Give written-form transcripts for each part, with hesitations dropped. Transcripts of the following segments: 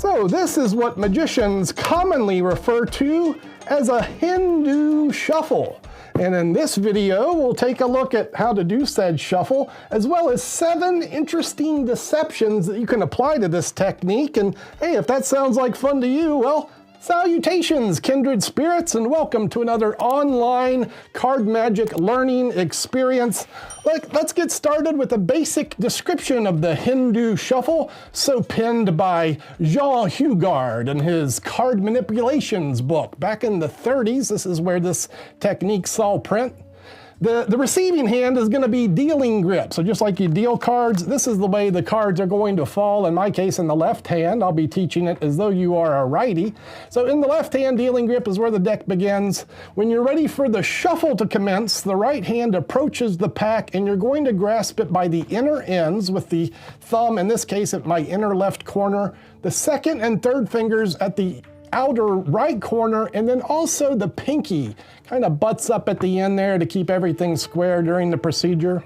So this is what magicians commonly refer to as a Hindu shuffle. And in this video, we'll take a look at how to do said shuffle, as well as 7 interesting deceptions that you can apply to this technique. And hey, if that sounds like fun to you, well, salutations, kindred spirits, and welcome to another online card magic learning experience. Let's get started with a basic description of the Hindu shuffle, so penned by Jean Hugard in his Card Manipulations book. Back in the 30s, this is where this technique saw print. The receiving hand is going to be dealing grip. So just like you deal cards, this is the way the cards are going to fall. In my case, in the left hand, I'll be teaching it as though you are a righty. So in the left hand, dealing grip is where the deck begins. When you're ready for the shuffle to commence, the right hand approaches the pack and you're going to grasp it by the inner ends with the thumb, in this case at my inner left corner, the second and third fingers at the outer right corner, and then also the pinky kind of butts up at the end there to keep everything square during the procedure.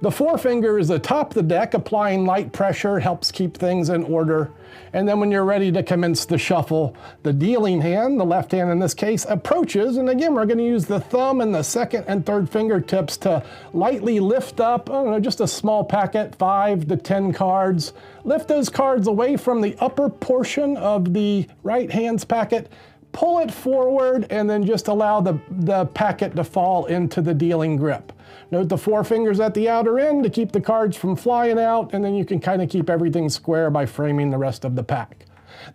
The forefinger is atop the deck, applying light pressure, helps keep things in order. And then when you're ready to commence the shuffle, the dealing hand, the left hand in this case, approaches. And again, we're going to use the thumb and the second and third fingertips to lightly lift up, I don't know, just a small packet, 5 to 10 cards. Lift those cards away from the upper portion of the right hand's packet, pull it forward, and then just allow the packet to fall into the dealing grip. Note the 4 fingers at the outer end to keep the cards from flying out, and then you can kind of keep everything square by framing the rest of the pack.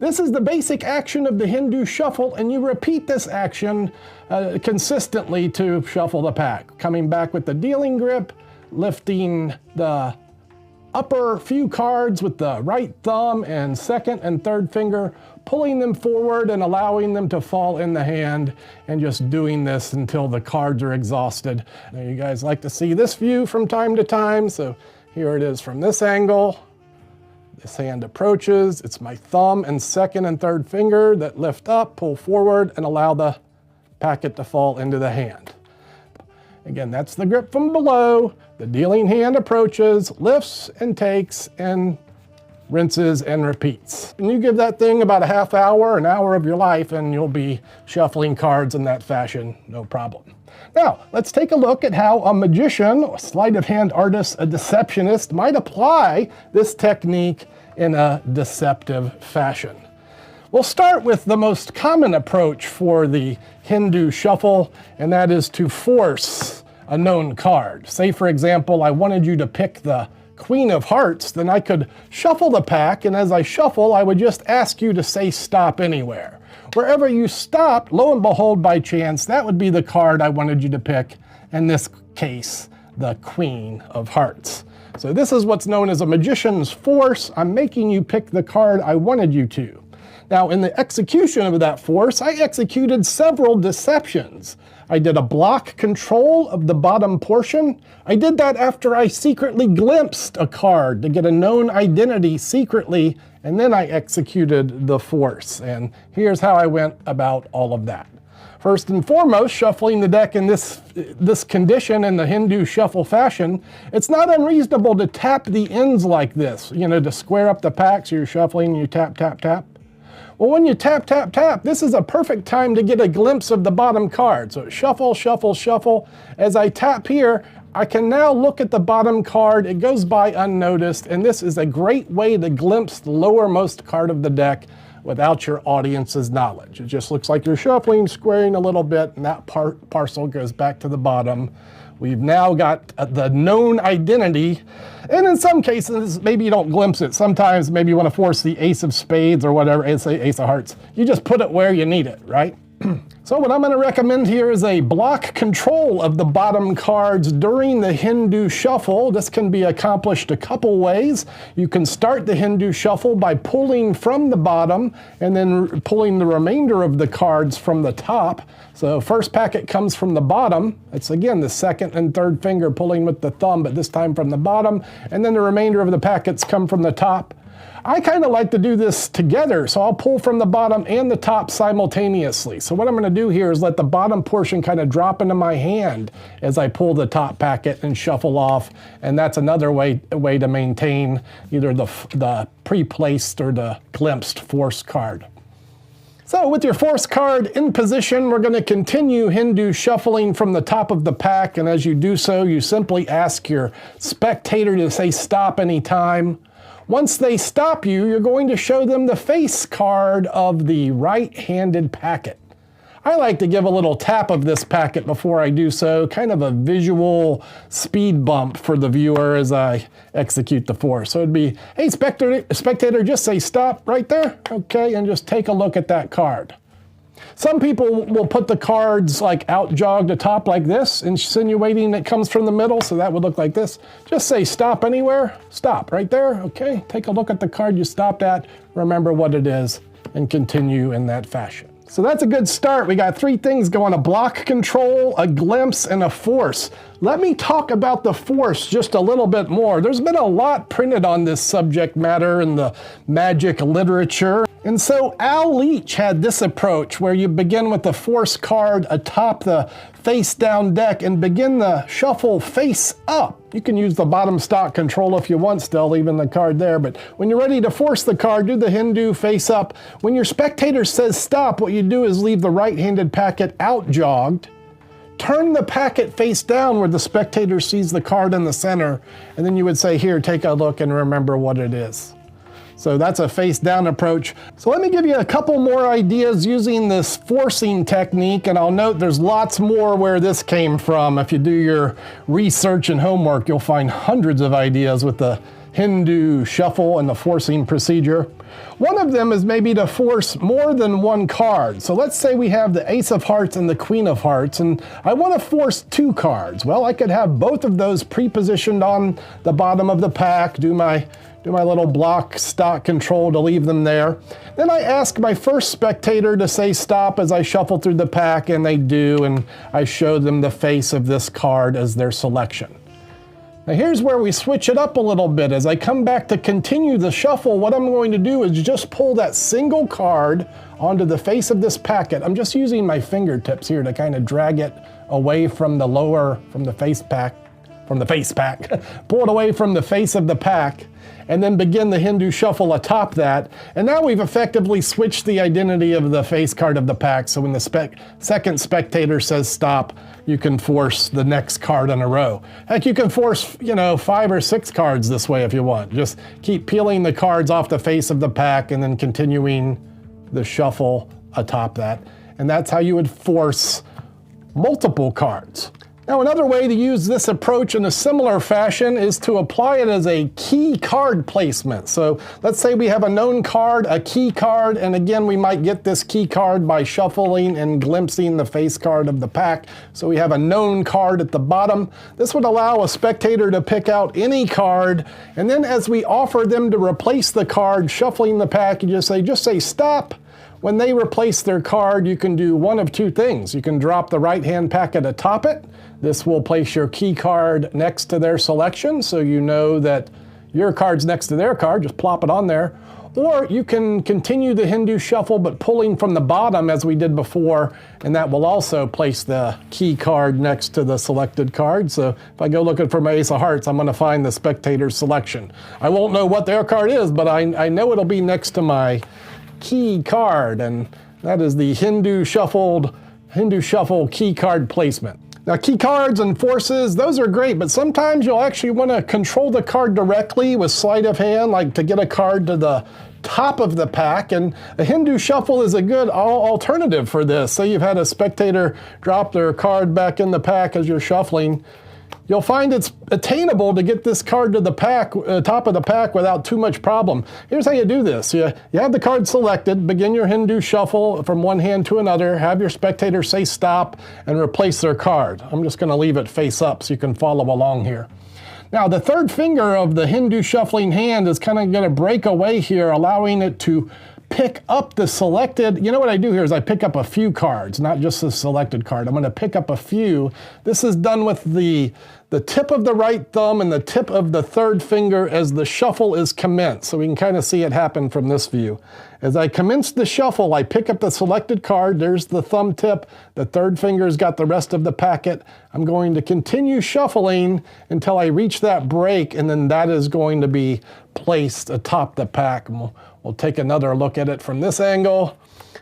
This is the basic action of the Hindu shuffle, and you repeat this action consistently to shuffle the pack. Coming back with the dealing grip, lifting the upper few cards with the right thumb and second and third finger, pulling them forward and allowing them to fall in the hand, and just doing this until the cards are exhausted. Now, you guys like to see this view from time to time, so here it is from this angle. This hand approaches. It's my thumb and second and third finger that lift up, pull forward, and allow the packet to fall into the hand. Again, that's the grip from below. The dealing hand approaches, lifts and takes, and rinses and repeats. And you give that thing about a half hour, an hour of your life, and you'll be shuffling cards in that fashion, no problem. Now, let's take a look at how a magician, a sleight of hand artist, a deceptionist might apply this technique in a deceptive fashion. We'll start with the most common approach for the Hindu shuffle, and that is to force a known card. Say, for example, I wanted you to pick the Queen of Hearts, then I could shuffle the pack, and as I shuffle, I would just ask you to say stop anywhere. Wherever you stopped, lo and behold, by chance, that would be the card I wanted you to pick, in this case, the Queen of Hearts. So this is what's known as a magician's force. I'm making you pick the card I wanted you to. Now, in the execution of that force, I executed several deceptions. I did a block control of the bottom portion. I did that after I secretly glimpsed a card to get a known identity secretly, and then I executed the force. And here's how I went about all of that. First and foremost, shuffling the deck in this condition in the Hindu shuffle fashion, it's not unreasonable to tap the ends like this, you know, to square up the pack. So you're shuffling and you tap, tap, tap. Well, when you tap, tap, tap, this is a perfect time to get a glimpse of the bottom card. So shuffle, shuffle, shuffle. As I tap here, I can now look at the bottom card. It goes by unnoticed, and this is a great way to glimpse the lowermost card of the deck without your audience's knowledge. It just looks like you're shuffling, squaring a little bit, and that parcel goes back to the bottom. We've now got the known identity, and in some cases, maybe you don't glimpse it. Sometimes maybe you want to force the ace of spades or whatever, ace of hearts. You just put it where you need it, right? So what I'm going to recommend here is a block control of the bottom cards during the Hindu shuffle. This can be accomplished a couple ways. You can start the Hindu shuffle by pulling from the bottom and then pulling the remainder of the cards from the top. So first packet comes from the bottom. It's again the second and third finger pulling with the thumb, but this time from the bottom. And then the remainder of the packets come from the top. I kind of like to do this together, so I'll pull from the bottom and the top simultaneously. So what I'm going to do here is let the bottom portion kind of drop into my hand as I pull the top packet and shuffle off, and that's another way to maintain either the pre-placed or the glimpsed force card. So with your force card in position, we're going to continue Hindu shuffling from the top of the pack, and as you do so, you simply ask your spectator to say stop anytime. Once they stop you, you're going to show them the face card of the right-handed packet. I like to give a little tap of this packet before I do so, kind of a visual speed bump for the viewer as I execute the force. So it'd be, hey, spectator, just say stop right there, okay, and just take a look at that card. Some people will put the cards like out jogged atop like this, insinuating it comes from the middle, so that would look like this. Just say stop anywhere, stop right there, okay? Take a look at the card you stopped at, remember what it is, and continue in that fashion. So that's a good start. We got 3 things going: a block control, a glimpse, and a force. Let me talk about the force just a little bit more. There's been a lot printed on this subject matter in the magic literature. And so Al Leach had this approach where you begin with the force card atop the face down deck and begin the shuffle face up. You can use the bottom stock control if you want, still leaving the card there, but when you're ready to force the card, do the Hindu face up. When your spectator says stop, what you do is leave the right-handed packet out jogged, turn the packet face down where the spectator sees the card in the center, and then you would say, here, take a look and remember what it is. So that's a face down approach. So let me give you a couple more ideas using this forcing technique, and I'll note there's lots more where this came from. If you do your research and homework, you'll find hundreds of ideas with the Hindu shuffle and the forcing procedure. One of them is maybe to force more than one card. So let's say we have the Ace of Hearts and the Queen of Hearts, and I want to force 2 cards. Well, I could have both of those pre-positioned on the bottom of the pack, do my little block stock control to leave them there. Then I ask my first spectator to say stop as I shuffle through the pack, and they do, and I show them the face of this card as their selection. Now here's where we switch it up a little bit. As I come back to continue the shuffle, what I'm going to do is just pull that single card onto the face of this packet. I'm just using my fingertips here to kind of drag it away from the face pack. Pull it away from the face of the pack, and then begin the Hindu shuffle atop that. And now we've effectively switched the identity of the face card of the pack, so when the second spectator says stop, you can force the next card in a row. Heck, you can force, 5 or 6 cards this way if you want. Just keep peeling the cards off the face of the pack and then continuing the shuffle atop that. And that's how you would force multiple cards. Now, another way to use this approach in a similar fashion is to apply it as a key card placement. So let's say we have a known card, a key card, and again, we might get this key card by shuffling and glimpsing the face card of the pack. So we have a known card at the bottom. This would allow a spectator to pick out any card, and then as we offer them to replace the card, shuffling the pack, you just say stop. When they replace their card, you can do one of 2 things. You can drop the right-hand packet atop it. This will place your key card next to their selection, so you know that your card's next to their card, just plop it on there. Or you can continue the Hindu shuffle, but pulling from the bottom as we did before, and that will also place the key card next to the selected card. So if I go looking for my Ace of Hearts, I'm gonna find the spectator's selection. I won't know what their card is, but I know it'll be next to my key card, and that is the Hindu shuffle key card placement. Now, key cards and forces, those are great, but sometimes you'll actually want to control the card directly with sleight of hand, like to get a card to the top of the pack, and a Hindu shuffle is a good alternative for this. Say you've had a spectator drop their card back in the pack as you're shuffling. You'll find it's attainable to get this card to the pack, top of the pack without too much problem. Here's how you do this. You have the card selected, begin your Hindu shuffle from one hand to another, have your spectator say stop, and replace their card. I'm just gonna leave it face up so you can follow along here. Now, the third finger of the Hindu shuffling hand is kind of gonna break away here, allowing it to pick up the selected, you know what I do here is I pick up a few cards, not just the selected card. I'm going to pick up a few. This is done with the tip of the right thumb and the tip of the third finger as the shuffle is commenced. So we can kind of see it happen from this view. As I commence the shuffle, I pick up the selected card. There's the thumb tip. The third finger's got the rest of the packet. I'm going to continue shuffling until I reach that break, and then that is going to be placed atop the pack. And we'll take another look at it from this angle.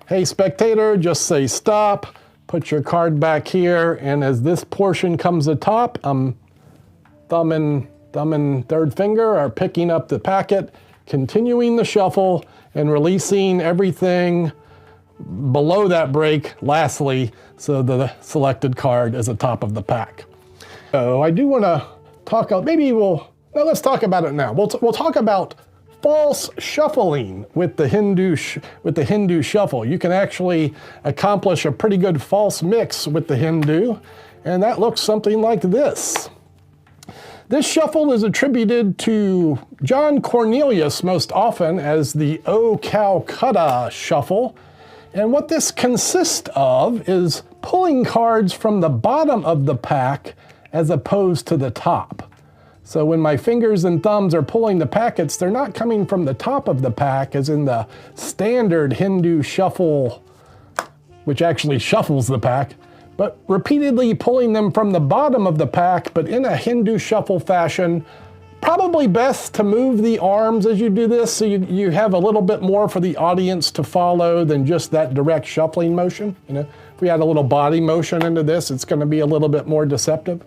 Hey, spectator, just say stop. Put your card back here, and as this portion comes atop, thumb and third finger are picking up the packet, continuing the shuffle, and releasing everything below that break lastly, so the selected card is atop of the pack. So I do want to talk, let's talk about it now. We'll talk about false shuffling with the Hindu shuffle. You can actually accomplish a pretty good false mix with the Hindu, and that looks something like this. This shuffle is attributed to John Cornelius most often as the O Calcutta shuffle. And what this consists of is pulling cards from the bottom of the pack as opposed to the top. So when my fingers and thumbs are pulling the packets, they're not coming from the top of the pack as in the standard Hindu shuffle, which actually shuffles the pack, but repeatedly pulling them from the bottom of the pack, but in a Hindu shuffle fashion. Probably best to move the arms as you do this, so you have a little bit more for the audience to follow than just that direct shuffling motion. You know, if we add a little body motion into this, it's going to be a little bit more deceptive.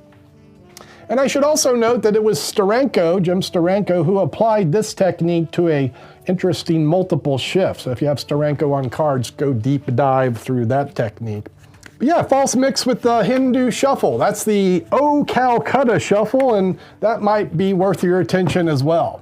And I should also note that it was Steranko, Jim Steranko, who applied this technique to a interesting multiple shift. So if you have Steranko on cards, go deep dive through that technique. But yeah, false mix with the Hindu shuffle. That's the O Calcutta shuffle, and that might be worth your attention as well.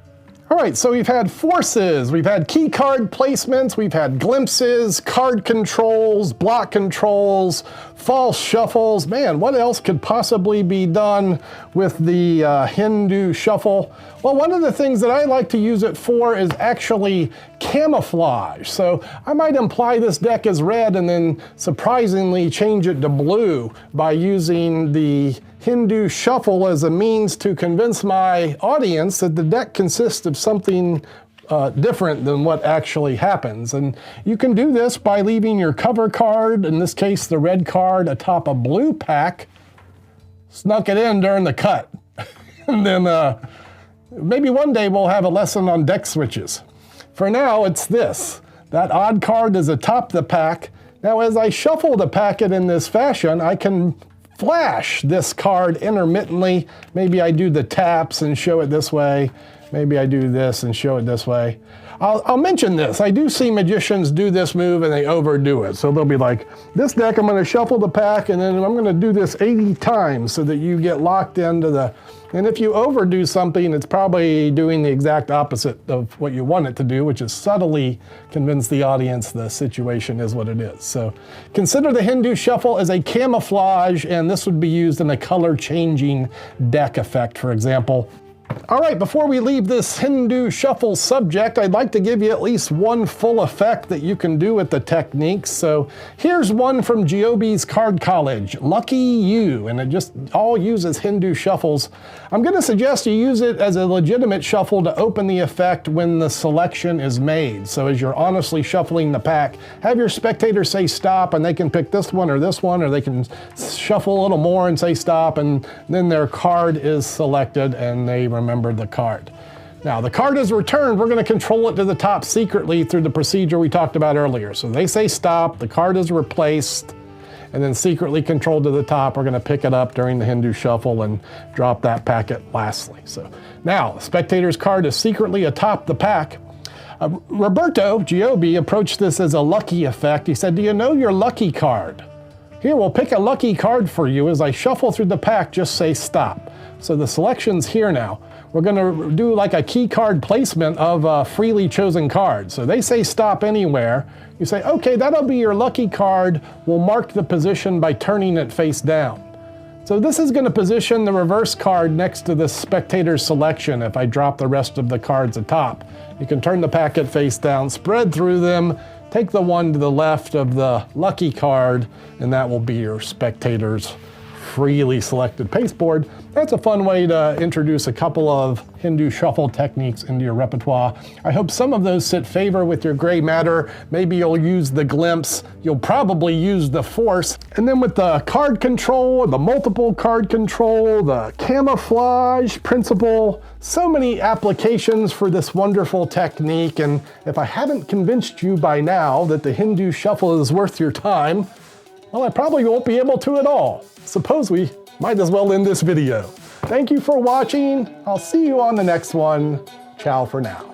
All right, so we've had forces, we've had key card placements, we've had glimpses, card controls, block controls, false shuffles. Man, what else could possibly be done with the Hindu shuffle? Well, one of the things that I like to use it for is actually camouflage. So I might imply this deck is red and then surprisingly change it to blue by using the Hindu shuffle as a means to convince my audience that the deck consists of something different than what actually happens. And you can do this by leaving your cover card, in this case the red card, atop a blue pack, snuck it in during the cut. And then maybe one day we'll have a lesson on deck switches. For now, it's this. That odd card is atop the pack. Now as I shuffle the packet in this fashion, I can flash this card intermittently. Maybe I do the taps and show it this way. Maybe I do this and show it this way. I'll mention this. I do see magicians do this move and they overdo it. So they'll be like, this deck I'm going to shuffle the pack and then I'm going to do this 80 times so that you get locked into the... And if you overdo something, it's probably doing the exact opposite of what you want it to do, which is subtly convince the audience the situation is what it is. So consider the Hindu shuffle as a camouflage, and this would be used in a color changing deck effect, for example. All right, before we leave this Hindu shuffle subject, I'd like to give you at least one full effect that you can do with the techniques. So here's one from Giobi's Card College, Lucky You, and it just all uses Hindu shuffles. I'm going to suggest you use it as a legitimate shuffle to open the effect when the selection is made. So as you're honestly shuffling the pack, have your spectators say stop, and they can pick this one, or they can shuffle a little more and say stop, and then their card is selected and they remember the card. Now the card is returned, we're going to control it to the top secretly through the procedure we talked about earlier. So they say stop, the card is replaced, and then secretly controlled to the top. We're going to pick it up during the Hindu shuffle and drop that packet lastly. So now the spectator's card is secretly atop the pack. Roberto Giobi approached this as a lucky effect. He said, do you know your lucky card? Here, we'll pick a lucky card for you. As I shuffle through the pack, just say stop. So the selection's here now. We're going to do like a key card placement of freely chosen cards. So they say stop anywhere. You say, okay, that'll be your lucky card. We'll mark the position by turning it face down. So this is going to position the reverse card next to the spectator's selection if I drop the rest of the cards atop. You can turn the packet face down, spread through them, take the one to the left of the lucky card, and that will be your spectator's freely selected pasteboard. That's a fun way to introduce a couple of Hindu shuffle techniques into your repertoire. I hope some of those sit favor with your gray matter. Maybe you'll use the glimpse. You'll probably use the force. And then with the card control, the multiple card control, the camouflage principle, so many applications for this wonderful technique. And if I haven't convinced you by now that the Hindu shuffle is worth your time, well, I probably won't be able to at all. Suppose we might as well end this video. Thank you for watching. I'll see you on the next one. Ciao for now.